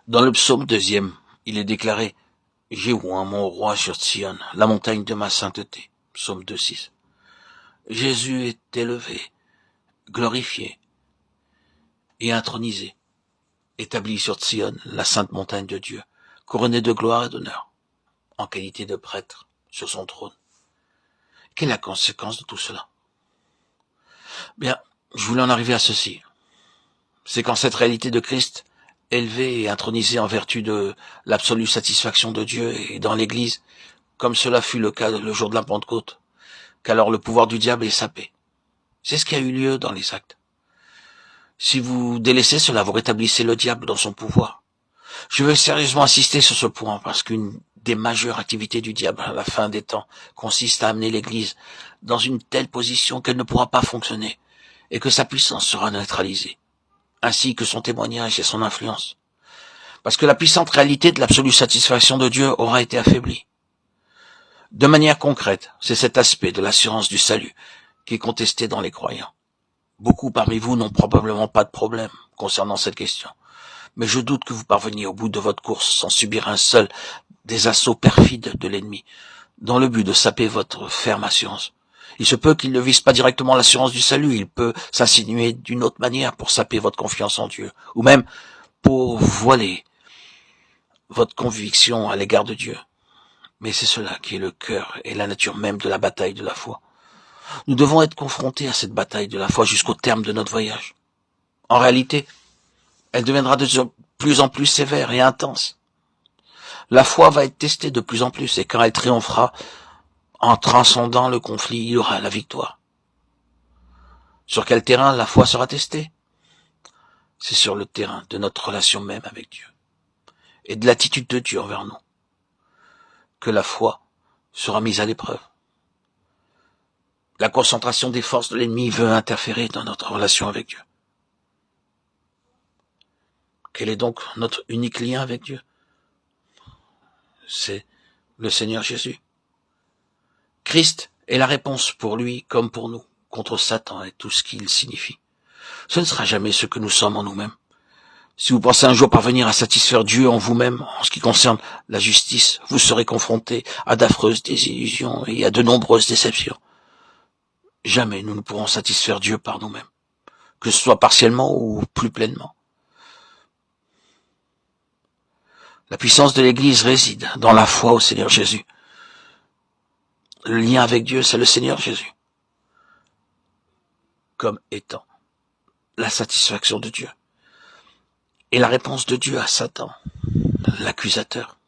Dans le psaume 2e, il est déclaré « J'ai oint mon roi sur Sion, la montagne de ma sainteté ». Psaume 2,6. Jésus est élevé, glorifié et intronisé, établi sur Sion, la sainte montagne de Dieu, couronné de gloire et d'honneur, en qualité de prêtre sur son trône. Quelle est la conséquence de tout cela? Bien, je voulais en arriver à ceci. C'est qu'en cette réalité de Christ, élevé et intronisé en vertu de l'absolue satisfaction de Dieu et dans l'Église, comme cela fut le cas le jour de la Pentecôte, qu'alors le pouvoir du diable est sapé. C'est ce qui a eu lieu dans les actes. Si vous délaissez cela, vous rétablissez le diable dans son pouvoir. Je veux sérieusement insister sur ce point parce qu'une des majeures activités du diable à la fin des temps consiste à amener l'Église dans une telle position qu'elle ne pourra pas fonctionner et que sa puissance sera neutralisée, ainsi que son témoignage et son influence. Parce que la puissante réalité de l'absolue satisfaction de Dieu aura été affaiblie. De manière concrète, c'est cet aspect de l'assurance du salut qui est contesté dans les croyants. Beaucoup parmi vous n'ont probablement pas de problème concernant cette question. Mais je doute que vous parveniez au bout de votre course sans subir un seul des assauts perfides de l'ennemi, dans le but de saper votre ferme assurance. Il se peut qu'il ne vise pas directement l'assurance du salut, il peut s'insinuer d'une autre manière pour saper votre confiance en Dieu, ou même pour voiler votre conviction à l'égard de Dieu. Mais c'est cela qui est le cœur et la nature même de la bataille de la foi. Nous devons être confrontés à cette bataille de la foi jusqu'au terme de notre voyage. En réalité, elle deviendra de plus en plus sévère et intense. La foi va être testée de plus en plus et quand elle triomphera, en transcendant le conflit, il y aura la victoire. Sur quel terrain la foi sera testée? C'est sur le terrain de notre relation même avec Dieu et de l'attitude de Dieu envers nous que la foi sera mise à l'épreuve. La concentration des forces de l'ennemi veut interférer dans notre relation avec Dieu. Quel est donc notre unique lien avec Dieu? C'est le Seigneur Jésus. Christ est la réponse pour lui comme pour nous, contre Satan et tout ce qu'il signifie. Ce ne sera jamais ce que nous sommes en nous-mêmes. Si vous pensez un jour parvenir à satisfaire Dieu en vous-même, en ce qui concerne la justice, vous serez confronté à d'affreuses désillusions et à de nombreuses déceptions. Jamais nous ne pourrons satisfaire Dieu par nous-mêmes, que ce soit partiellement ou plus pleinement. La puissance de l'Église réside dans la foi au Seigneur Jésus. Le lien avec Dieu, c'est le Seigneur Jésus, comme étant la satisfaction de Dieu. Et la réponse de Dieu à Satan, l'accusateur.